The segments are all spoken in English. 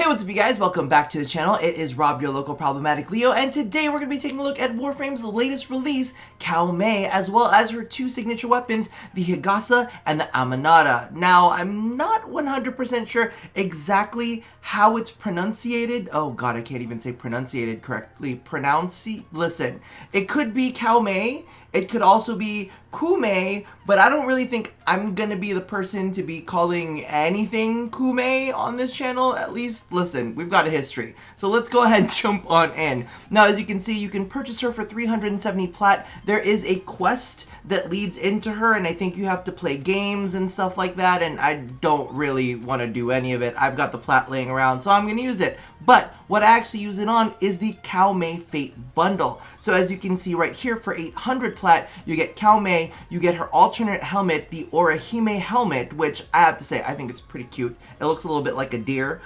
Hey, what's up you guys? Welcome back to the channel. It is Rob, your local problematic Leo, and today we're going to be taking a look at Warframe's latest release, Koumei, as well as her two signature weapons, the Higasa and the Amanata. Now, I'm not 100% sure exactly how it's pronunciated. Oh god, I can't even say pronunciated correctly. Listen, it could be Koumei, it could also be Koumei, but I don't really think I'm gonna be the person to be calling anything Koumei on this channel. At least, listen, we've got a history. So let's go ahead and jump on in. Now, as you can see, you can purchase her for 370 plat. There is a quest that leads into her, and I think you have to play games and stuff like that, and I don't really want to do any of it. I've got the plat laying around, so I'm going to use it. But what I actually use it on is the Koumei Fate bundle. So as you can see right here, for 800 plat, you get Koumei, you get her alternate helmet, the Orihime helmet, which I have to say, I think it's pretty cute. It looks a little bit like a deer.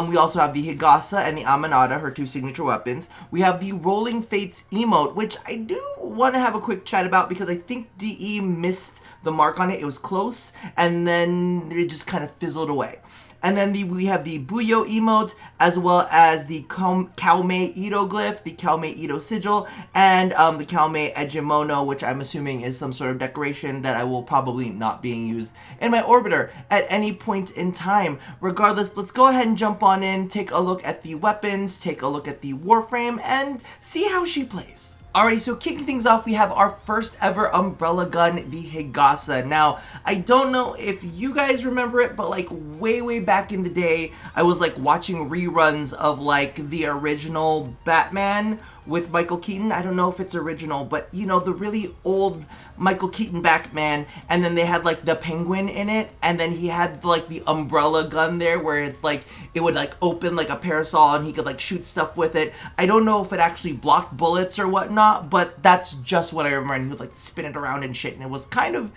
We also have the Higasa and the Amanata, her two signature weapons. We have the Rolling Fates emote, which I do want to have a quick chat about because I think DE missed the mark on it. It was close, and then it just kind of fizzled away. And then we have the Buyo emote, as well as the Koumei Ito glyph, the Koumei Ito sigil, and the Koumei Egemono, which I'm assuming is some sort of decoration that I will probably not being used in my orbiter at any point in time. Regardless, let's go ahead and jump on in, take a look at the weapons, take a look at the Warframe, and see how she plays. Alrighty, so kicking things off, we have our first ever umbrella gun, the Higasa. Now, I don't know if you guys remember it, but like way back in the day, I was like watching reruns of like the original Batman with Michael Keaton. I don't know if it's original, but you know, the really old Michael Keaton Batman, and then they had like the Penguin in it, and then he had like the umbrella gun there where it's like, it would like open like a parasol and he could like shoot stuff with it. I don't know if it actually blocked bullets or whatnot, but that's just what I remember, and he would like spin it around and shit, and it was kind of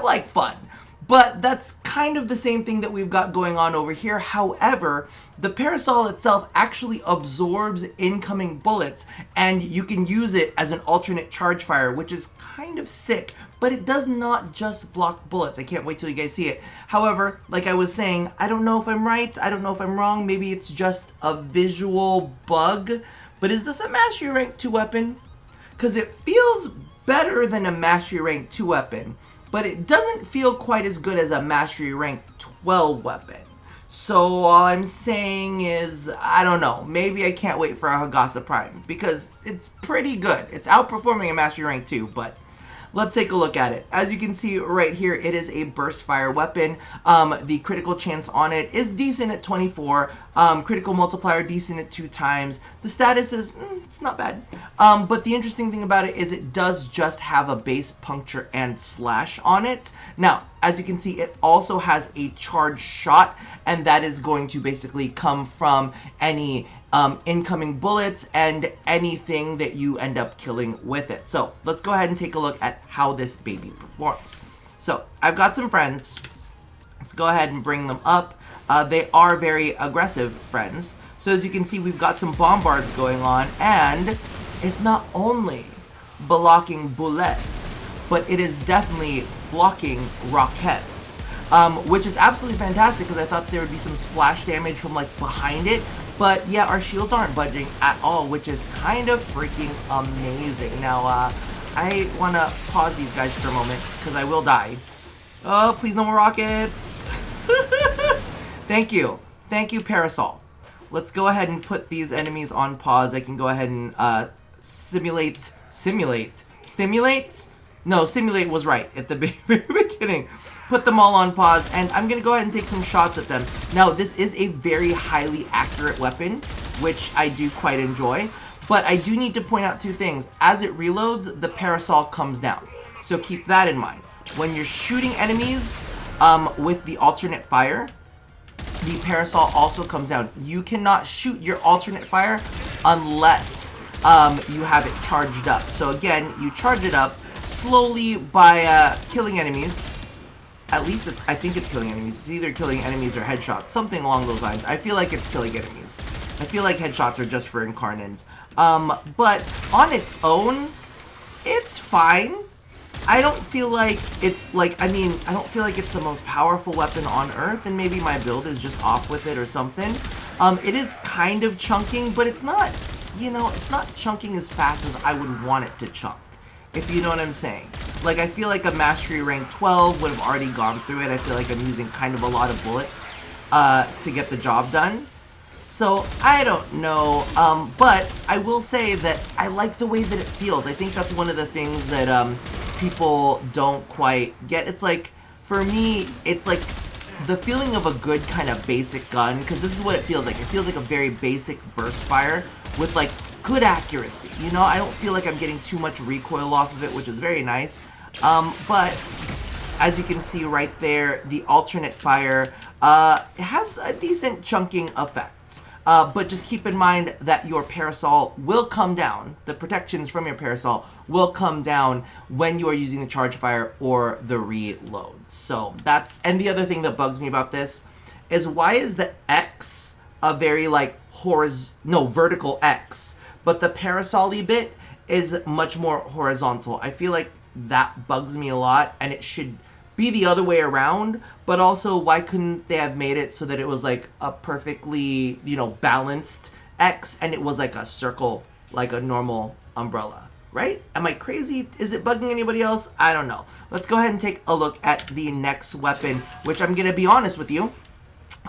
like fun. But that's kind of the same thing that we've got going on over here. However, the parasol itself actually absorbs incoming bullets, and you can use it as an alternate charge fire, which is kind of sick, but it does not just block bullets. I can't wait till you guys see it. However, like I was saying, I don't know if I'm right, I don't know if I'm wrong, maybe it's just a visual bug, but is this a Mastery Rank 2 weapon? Because it feels better than a Mastery Rank 2 weapon, but it doesn't feel quite as good as a Mastery Rank 12 weapon. So all I'm saying is, I don't know, maybe I can't wait for a Higasa Prime, because it's pretty good. It's outperforming a Mastery Rank 2, but let's take a look at it. As you can see right here, it is a burst fire weapon. The critical chance on it is decent at 24. Critical multiplier decent at 2 times. The status is, it's not bad. But the interesting thing about it is it does just have a base puncture and slash on it. Now, as you can see, it also has a charged shot, and that is going to basically come from any incoming bullets and anything that you end up killing with it. So let's go ahead and take a look at how this baby performs. So I've got some friends. Let's go ahead and bring them up. They are very aggressive friends. So as you can see, we've got some bombards going on, and it's not only blocking bullets, but it is definitely blocking rockets, which is absolutely fantastic because I thought there would be some splash damage from like behind it. But yeah, our shields aren't budging at all, which is kind of freaking amazing. Now, I want to pause these guys for a moment because I will die. Oh, please no more rockets. Thank you. Thank you, Parasol. Let's go ahead and put these enemies on pause. I can go ahead and simulate? No, simulate was right at the very beginning. Put them all on pause, and I'm going to go ahead and take some shots at them. Now, this is a very highly accurate weapon, which I do quite enjoy, but I do need to point out 2 things. As it reloads, the parasol comes down, so keep that in mind. When you're shooting enemies with the alternate fire, the parasol also comes down. You cannot shoot your alternate fire unless you have it charged up. So again, you charge it up slowly by killing enemies. At least I think it's killing enemies. It's either killing enemies or headshots, something along those lines. I feel like it's killing enemies. I feel like headshots are just for incarnates. But on its own, it's fine. I don't feel like it's like, I mean, I don't feel like it's the most powerful weapon on Earth, and maybe my build is just off with it or something. It is kind of chunking, but it's not, you know, it's not chunking as fast as I would want it to chunk, if you know what I'm saying. Like, I feel like a Mastery Rank 12 would have already gone through it. I feel like I'm using kind of a lot of bullets to get the job done. So, I don't know, but I will say that I like the way that it feels. I think that's one of the things that people don't quite get. It's like, for me, it's like the feeling of a good kind of basic gun, because this is what it feels like. It feels like a very basic burst fire with like good accuracy. You know, I don't feel like I'm getting too much recoil off of it, which is very nice. But as you can see right there, the alternate fire has a decent chunking effect. But just keep in mind that your parasol will come down. The protections from your parasol will come down when you are using the charge fire or the reload. So that's, and the other thing that bugs me about this is, why is the X a very like vertical X, but the parasol-y bit is much more horizontal? I feel like that bugs me a lot, and it should be the other way around. But also, why couldn't they have made it so that it was like a perfectly, you know, balanced X, and it was like a circle, like a normal umbrella, right? Am I crazy? Is it bugging anybody else? I don't know. Let's go ahead and take a look at the next weapon, which I'm gonna be honest with you,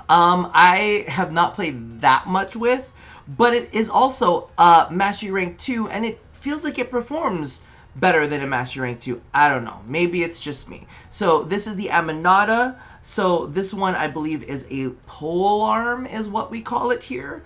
I have not played that much with, but it is also Mastery Rank 2, and it feels like it performs better than a Mastery Rank 2. I don't know. Maybe it's just me. So this is the Amanata. So this one, I believe, is a polearm, is what we call it here.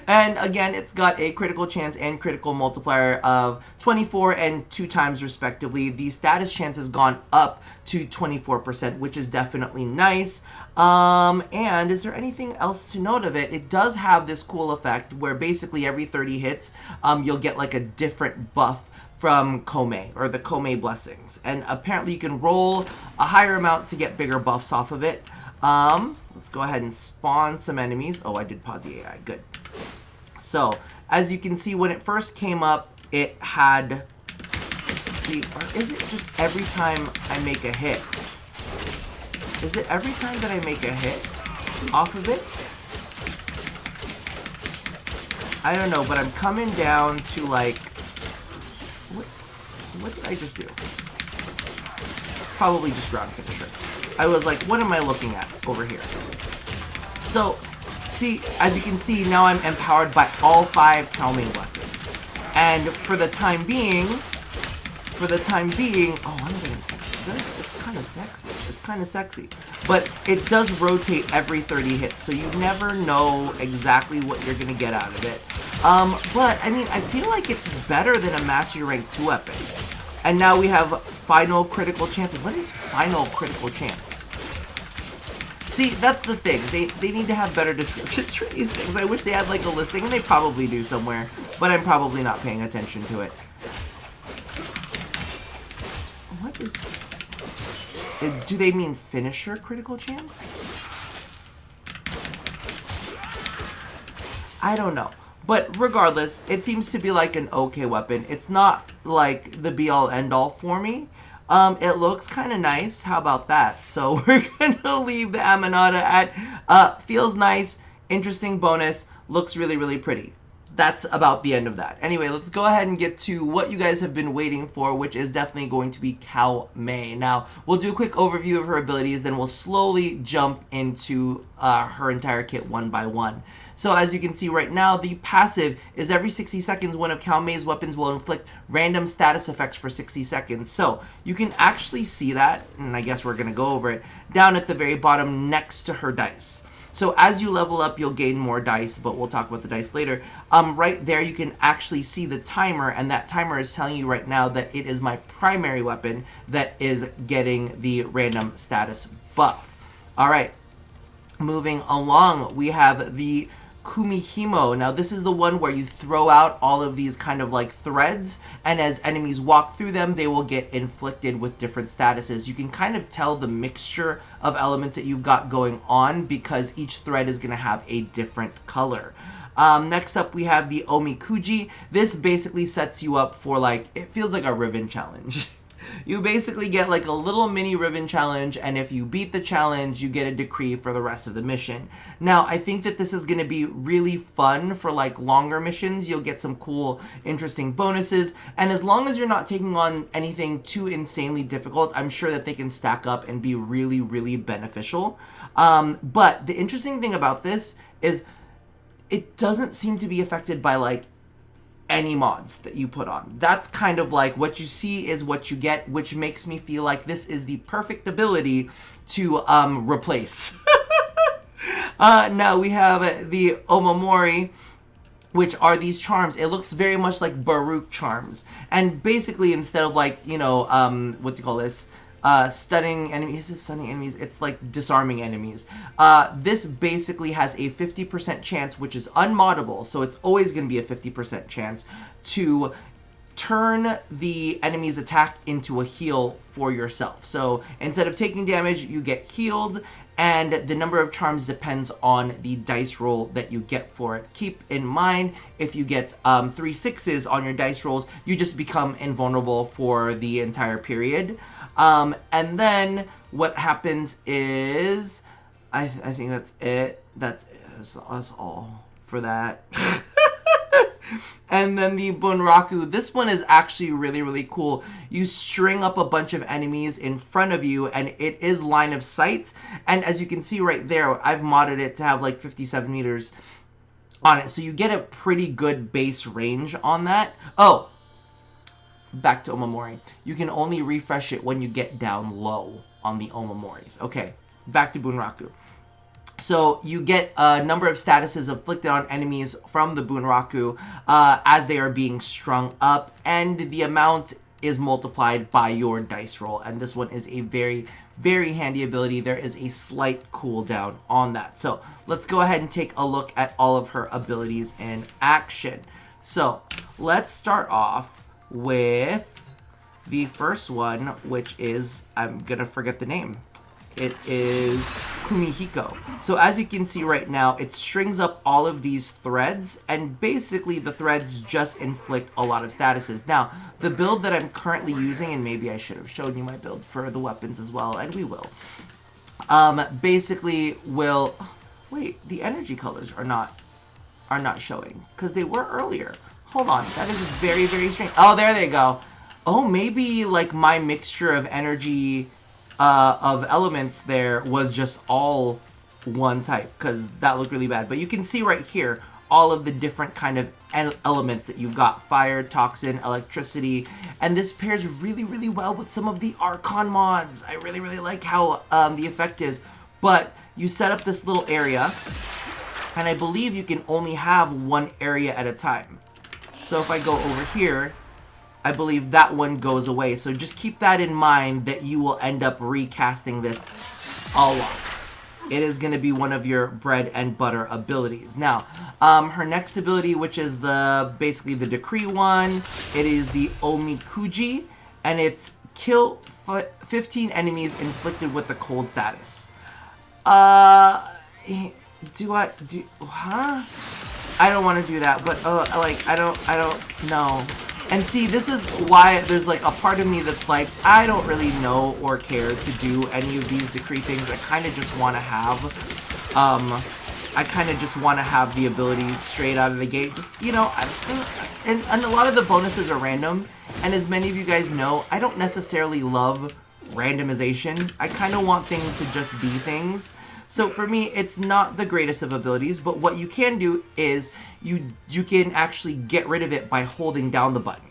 And again, it's got a critical chance and critical multiplier of 24 and 2 times respectively. The status chance has gone up to 24%, which is definitely nice. And is there anything else to note of it? It does have this cool effect where basically every 30 hits, you'll get like a different buff from Koumei, or the Koumei blessings. And apparently you can roll a higher amount to get bigger buffs off of it. Let's go ahead and spawn some enemies. Oh, I did pause the AI, good. So, as you can see, when it first came up, it had, see, or is it just every time I make a hit? Is it every time that I make a hit off of it? I don't know, but I'm coming down to like, what did I just do? It's probably just ground finisher. I was like, what am I looking at over here? So, see, as you can see, now I'm empowered by all 5 Koumei blessings. And for the time being, oh, I'm getting this is kind of sexy. It's kind of sexy. But it does rotate every 30 hits, so you never know exactly what you're going to get out of it. But, I mean, I feel like it's better than a Mastery Rank 2 weapon. And now we have final critical chance. What is final critical chance? See, that's the thing. They need to have better descriptions for these things. I wish they had like a listing, and they probably do somewhere, but I'm probably not paying attention to it. What is... do they mean finisher critical chance? I don't know. But regardless, it seems to be like an okay weapon. It's not like the be-all end-all for me. It looks kind of nice. How about that? So we're going to leave the Amanata at feels nice, interesting bonus, looks really, really pretty. That's about the end of that. Anyway, let's go ahead and get to what you guys have been waiting for, which is definitely going to be Koumei. Now, we'll do a quick overview of her abilities, then we'll slowly jump into her entire kit one by one. So as you can see right now, the passive is every 60 seconds, one of Koumei's weapons will inflict random status effects for 60 seconds. So you can actually see that, and I guess we're going to go over it, down at the very bottom next to her dice. So as you level up, you'll gain more dice, but we'll talk about the dice later. Right there, you can actually see the timer, and that timer is telling you right now that it is my primary weapon that is getting the random status buff. All right, moving along, we have the Koumei. Now this is the one where you throw out all of these kind of like threads, and as enemies walk through them, they will get inflicted with different statuses. You can kind of tell the mixture of elements that you've got going on because each thread is going to have a different color. Next up we have the Omikuji. This basically sets you up for like, it feels like a ribbon challenge. You basically get like a little mini Riven challenge, and if you beat the challenge, you get a decree for the rest of the mission. Now, I think that this is going to be really fun for like longer missions. You'll get some cool, interesting bonuses, and as long as you're not taking on anything too insanely difficult, I'm sure that they can stack up and be really, really beneficial. But the interesting thing about this is it doesn't seem to be affected by like any mods that you put on. That's kind of like what you see is what you get, which makes me feel like this is the perfect ability to replace. Now we have the Omamori, which are these charms. It looks very much like Baruch charms. And basically, instead of like, you know, what do you call this? Stunning enemies. Is it stunning enemies? It's like disarming enemies. This basically has a 50% chance, which is unmoddable, so it's always going to be a 50% chance to turn the enemy's attack into a heal for yourself. So instead of taking damage, you get healed, and the number of charms depends on the dice roll that you get for it. Keep in mind, if you get 3 6s on your dice rolls, you just become invulnerable for the entire period. And then what happens is, I think that's it. That's all for that. And then the Bunraku, this one is actually really, really cool. You string up a bunch of enemies in front of you, and it is line of sight. And as you can see right there, I've modded it to have like 57 meters on it. So you get a pretty good base range on that. Oh, back to Omamori. You can only refresh it when you get down low on the Omamoris. Okay, back to Bunraku. So you get a number of statuses inflicted on enemies from the Bunraku as they are being strung up, and the amount is multiplied by your dice roll. And this one is a very, very handy ability. There is a slight cooldown on that. So let's go ahead and take a look at all of her abilities in action. So let's start off with the first one, which is, I'm gonna forget the name. It is Koumei. So as you can see right now, it strings up all of these threads, and basically the threads just inflict a lot of statuses. Now, the build that I'm currently using, and maybe I should have showed you my build for the weapons as well, and we will, basically will, wait, the energy colors are not showing, because they were earlier. Hold on, that is very, very strange. Oh, there they go. Oh, maybe like my mixture of energy of elements there was just all one type, because that looked really bad. But you can see right here all of the different kind of elements that you've got: fire, toxin, electricity, and this pairs really, really well with some of the Archon mods. I really, really like how the effect is. But you set up this little area, and I believe you can only have one area at a time. So if I go over here, I believe that one goes away. So just keep that in mind, that you will end up recasting this a lot. It is going to be one of your bread and butter abilities. Now, her next ability, which is basically the decree one, it is the Omikuji, and it's kill 15 enemies inflicted with the cold status. Huh? I don't want to do that, but I don't know. And see, this is why there's like a part of me that's like, I don't really know or care to do any of these decree things. I kind of just want to have, the abilities straight out of the gate. Just, you know, and a lot of the bonuses are random. And as many of you guys know, I don't necessarily love randomization. I kind of want things to just be things. So for me, it's not the greatest of abilities, but what you can do is you can actually get rid of it by holding down the button.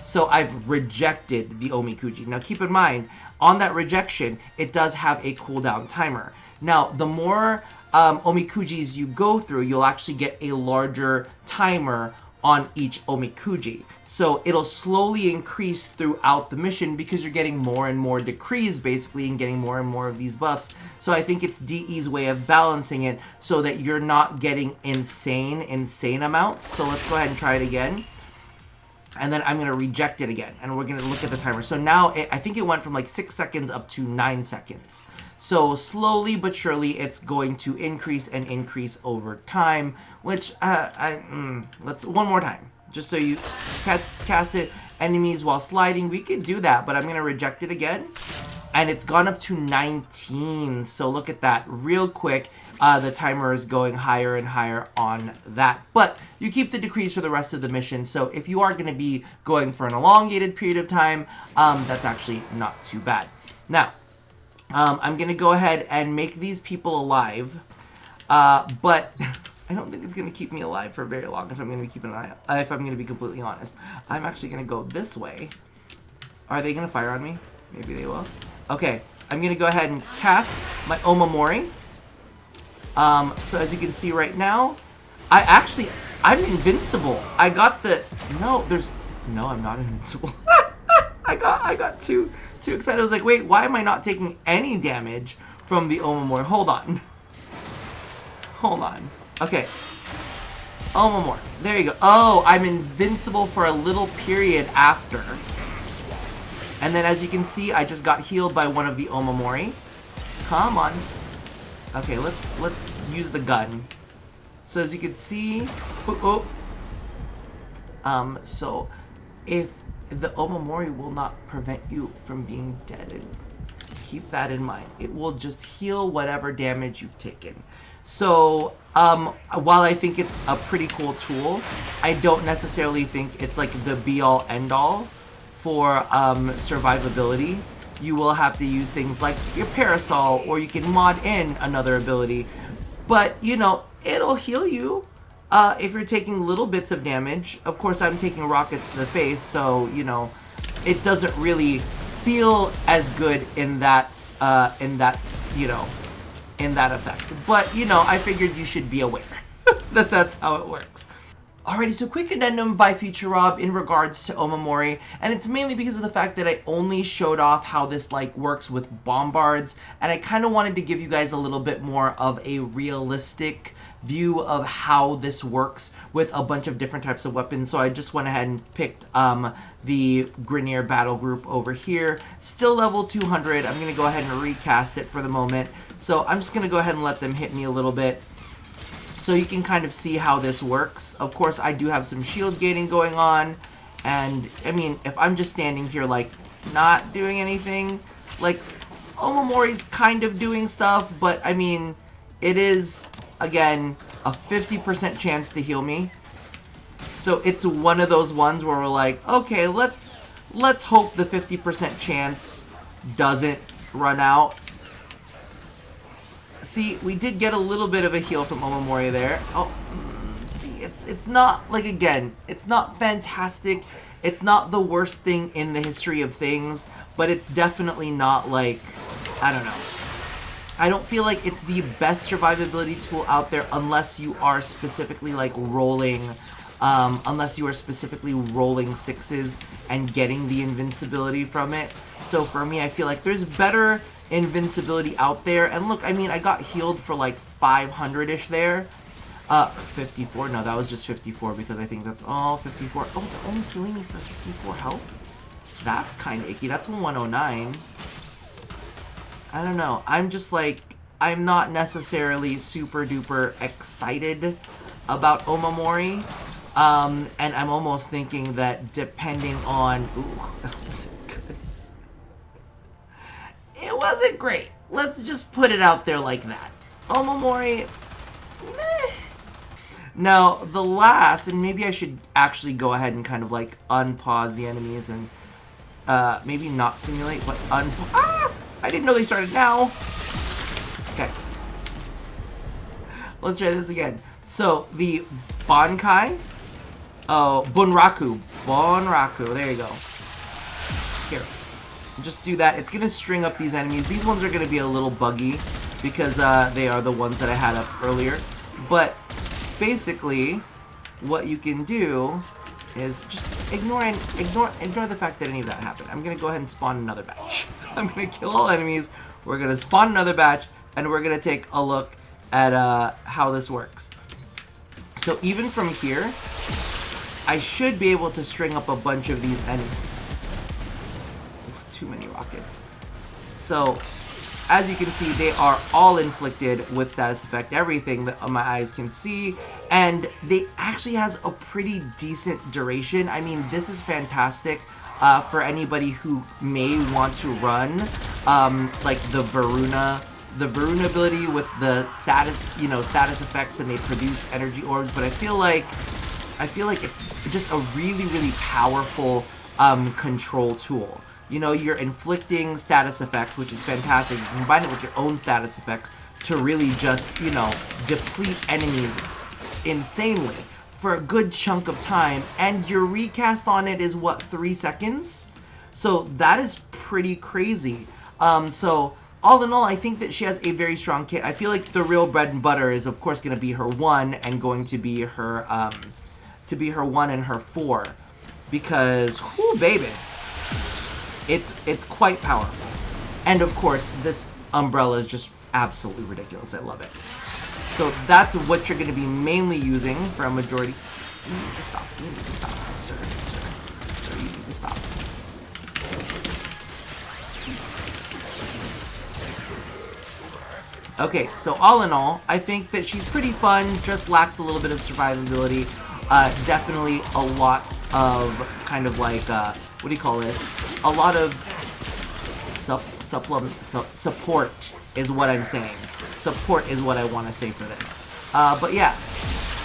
So I've rejected the Omikuji. Now keep in mind, on that rejection, it does have a cooldown timer. Now, the more Omikujis you go through, you'll actually get a larger timer on each Omikuji. So it'll slowly increase throughout the mission because you're getting more and more decrees basically and getting more and more of these buffs. So I think it's DE's way of balancing it so that you're not getting insane amounts. So let's go ahead and try it again. And then I'm going to reject it again, and we're going to look at the timer. So now I think it went from like 6 seconds up to 9 seconds. So slowly but surely it's going to increase and increase over time, which let's one more time, just so you cast it, enemies while sliding, we could do that, but I'm going to reject it again. And it's gone up to 19. So look at that. Real quick, the timer is going higher and higher on that. But you keep the decrease for the rest of the mission. So if you are going to be going for an elongated period of time, that's actually not too bad. Now, I'm going to go ahead and make these people alive. But I don't think it's going to keep me alive for very long if I'm going to be keeping an eye out. If I'm going to be completely honest. I'm actually going to go this way. Are they going to fire on me? Maybe they will. Okay, I'm going to go ahead and cast my Omamori. So as you can see right now, I'm invincible. I got the... No, I'm not invincible. I got too excited. I was like, wait, why am I not taking any damage from the Omamori? Hold on. Okay. Omamori. There you go. Oh, I'm invincible for a little period after. And then as you can see, I just got healed by one of the Omamori. Come on. Okay, let's use the gun. So as you can see, so if the Omamori will not prevent you from being deaded, keep that in mind. It will just heal whatever damage you've taken. So while I think it's a pretty cool tool, I don't necessarily think it's like the be-all end-all for survivability. You will have to use things like your parasol, or you can mod in another ability. But, you know, it'll heal you if you're taking little bits of damage. Of course, I'm taking rockets to the face, so, you know, it doesn't really feel as good in that effect. But, you know, I figured you should be aware that that's how it works. Alrighty, so quick addendum by Future Rob in regards to Omamori, and it's mainly because of the fact that I only showed off how this like works with bombards, and I kind of wanted to give you guys a little bit more of a realistic view of how this works with a bunch of different types of weapons. So I just went ahead and picked the Grineer battle group over here. Still level 200. I'm gonna go ahead and recast it for the moment. So I'm just gonna go ahead and let them hit me a little bit, so you can kind of see how this works. Of course, I do have some shield gating going on, and I mean, if I'm just standing here like not doing anything, like Omamori's kind of doing stuff, but I mean, it is again a 50% chance to heal me. So it's one of those ones where we're like, okay, let's hope the 50% chance doesn't run out. See, we did get a little bit of a heal from Omamori there. Oh, see, it's not, like, again, it's not fantastic. It's not the worst thing in the history of things, but it's definitely not, like, I don't know. I don't feel like it's the best survivability tool out there unless you are specifically, like, rolling sixes and getting the invincibility from it. So for me, I feel like there's better invincibility out there. And look, I mean, I got healed for like 500-ish there. 54. No, that was just 54 because I think that's all 54. Oh, they're only healing me for 54 health? That's kind of icky. That's 109. I don't know. I'm just like, I'm not necessarily super duper excited about Omamori. And I'm almost thinking that depending on... Ooh, that wasn't good. It wasn't great. Let's just put it out there like that. Omamori, meh. Now, the last, and maybe I should actually go ahead and kind of like unpause the enemies and maybe not simulate, but I didn't know they started now. Okay. Let's try this again. So, the Bankai. Oh, Bunraku. Bunraku. There you go. Here. Just do that. It's going to string up these enemies. These ones are going to be a little buggy because they are the ones that I had up earlier. But basically, what you can do is just ignore the fact that any of that happened. I'm going to go ahead and spawn another batch. I'm going to kill all enemies. We're going to spawn another batch, and we're going to take a look at how this works. So even from here, I should be able to string up a bunch of these enemies. Oof, too many rockets. So as you can see, they are all inflicted with status effect, everything that my eyes can see, and they actually has a pretty decent duration. I mean, this is fantastic for anybody who may want to run like the Varuna ability with the status, you know, status effects, and they produce energy orbs. But I feel like it's just a really powerful control tool. You know, you're inflicting status effects, which is fantastic. You combine it with your own status effects to really just, you know, deplete enemies insanely for a good chunk of time. And your recast on it is, what, 3 seconds? So that is pretty crazy. So all in all, I think that she has a very strong kit. I feel like the real bread and butter is, of course, going to be her 1 and going to be her, 1 and her 4. Because, whoo, baby. It's quite powerful. And of course, this umbrella is just absolutely ridiculous. I love it. So that's what you're going to be mainly using for a majority. You need to stop. You need to stop. Sir, you need to stop. Okay, so all in all, I think that she's pretty fun, just lacks a little bit of survivability. Definitely a lot of kind of like, what do you call this? A lot of support is what I'm saying. Support is what I want to say for this. But yeah,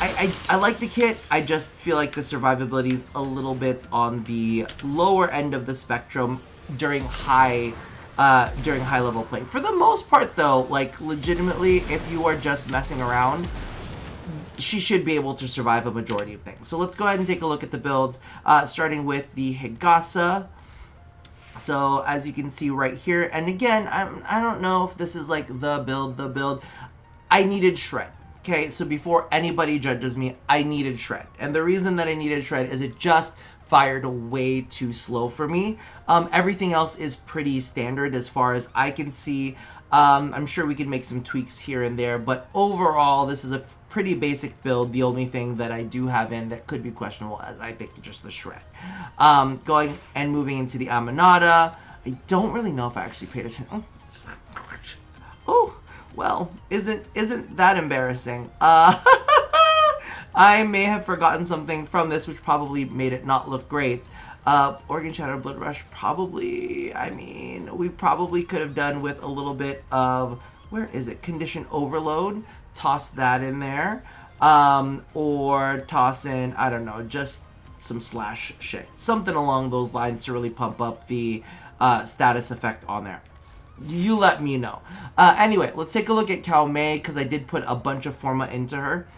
I like the kit. I just feel like the survivability is a little bit on the lower end of the spectrum during high level play. For the most part though, like legitimately, if you are just messing around, she should be able to survive a majority of things. So let's go ahead and take a look at the builds, starting with the Higasa. So as you can see right here, and again, I don't know if this is like the build. I needed Shred. Okay, so before anybody judges me, I needed Shred. And the reason that I needed Shred is it just fired way too slow for me. Everything else is pretty standard as far as I can see. I'm sure we can make some tweaks here and there, but overall, this is a pretty basic build. The only thing that I do have in that could be questionable, as I picked just the Shred. Going and moving into the Amanata, I don't really know if I actually paid attention. Oh, well, isn't that embarrassing? I may have forgotten something from this, which probably made it not look great. Organ Shatter, Blood Rush, probably, I mean, we probably could have done with a little bit of, where is it? Condition Overload. Toss that in there. Or toss in, I don't know, just some slash shit. Something along those lines to really pump up the status effect on there. You let me know. Anyway, let's take a look at Koumei, because I did put a bunch of Forma into her.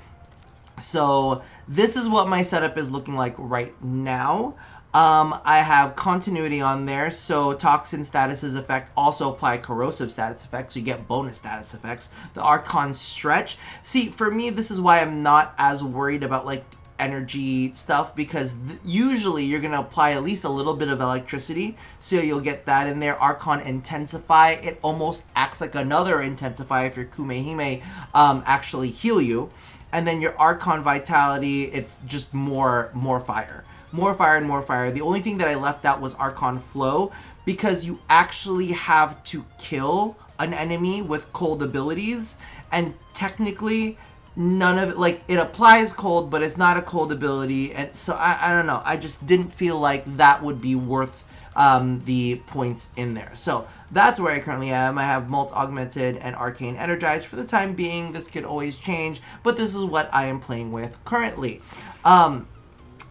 So this is what my setup is looking like right now. I have continuity on there, so toxin statuses effect also apply corrosive status effects, so you get bonus status effects. The Archon stretch. See, for me, this is why I'm not as worried about like energy stuff, because usually you're going to apply at least a little bit of electricity, so you'll get that in there. Archon intensify, it almost acts like another intensify if your Koumei actually heal you. And then your Archon vitality, it's just more fire. More fire and more fire. The only thing that I left out was Archon Flow, because you actually have to kill an enemy with cold abilities, and technically none of it, like, it applies cold, but it's not a cold ability, and so I don't know. I just didn't feel like that would be worth the points in there. So that's where I currently am. I have Molt Augmented and Arcane Energized for the time being. This could always change, but this is what I am playing with currently.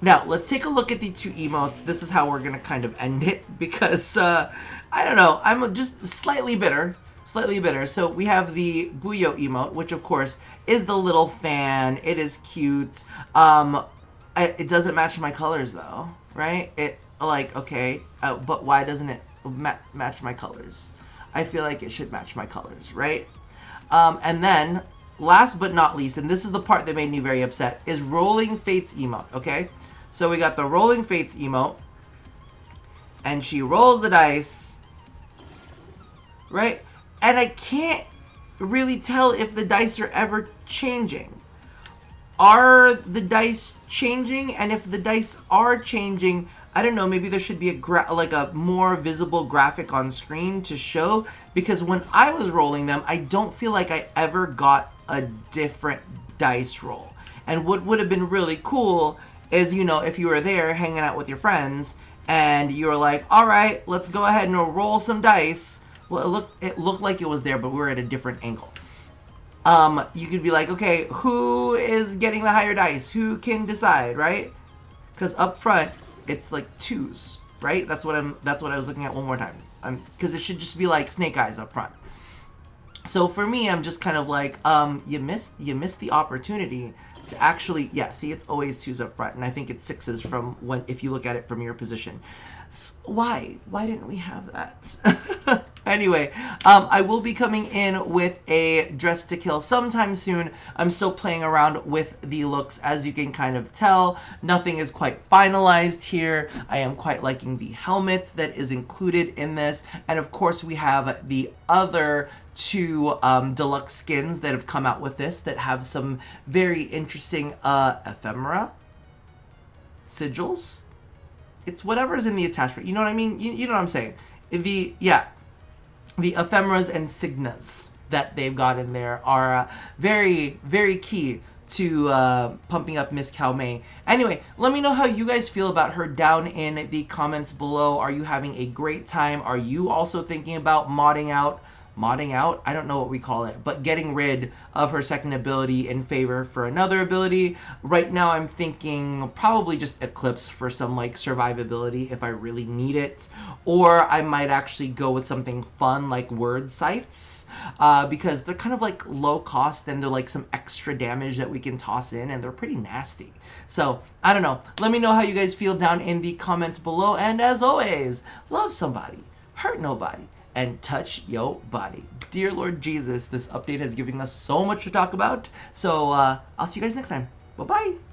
Now, let's take a look at the 2 emotes. This is how we're going to kind of end it, because, I don't know, I'm just slightly bitter. So we have the Buyo emote, which of course is the little fan. It is cute. It doesn't match my colors though, right? Okay, but why doesn't it match my colors? I feel like it should match my colors, right? And then, last but not least, and this is the part that made me very upset, is Rolling Fates emote, okay? So we got the Rolling Fates emote, and she rolls the dice, right? And I can't really tell if the dice are ever changing. Are the dice changing? And if the dice are changing, I don't know, maybe there should be like a more visible graphic on screen to show, because when I was rolling them, I don't feel like I ever got a different dice roll. And what would have been really cool is, you know, if you were there hanging out with your friends and you were like, all right, let's go ahead and roll some dice. Well, it looked like it was there, but we were at a different angle. You could be like, okay, who is getting the higher dice? Who can decide, right? Because up front, it's like 2s, right? That's what I was looking at one more time. Because it should just be like snake eyes up front. So for me, I'm just kind of like, you missed the opportunity to actually, yeah, see, it's always 2s up front, and I think it's 6s from when, if you look at it from your position. Why didn't we have that? Anyway, I will be coming in with a Dress to Kill sometime soon. I'm still playing around with the looks, as you can kind of tell. Nothing is quite finalized here. I am quite liking the helmet that is included in this, and of course we have the other 2 deluxe skins that have come out with this that have some very interesting ephemera, sigils. It's whatever's in the attachment. You know what I mean? You know what I'm saying? The ephemeras and signas that they've got in there are very, very key to pumping up Miss Koumei. Anyway, let me know how you guys feel about her down in the comments below. Are you having a great time? Are you also thinking about modding out? I don't know what we call it, but getting rid of her second ability in favor for another ability. Right now I'm thinking probably just Eclipse for some like survivability if I really need it, or I might actually go with something fun like Word Scythes, because they're kind of like low cost and they're like some extra damage that we can toss in, and they're pretty nasty. So I don't know, let me know how you guys feel down in the comments below, and as always, love somebody, hurt nobody, and touch your body. Dear Lord Jesus, this update has given us so much to talk about. So I'll see you guys next time. Bye-bye.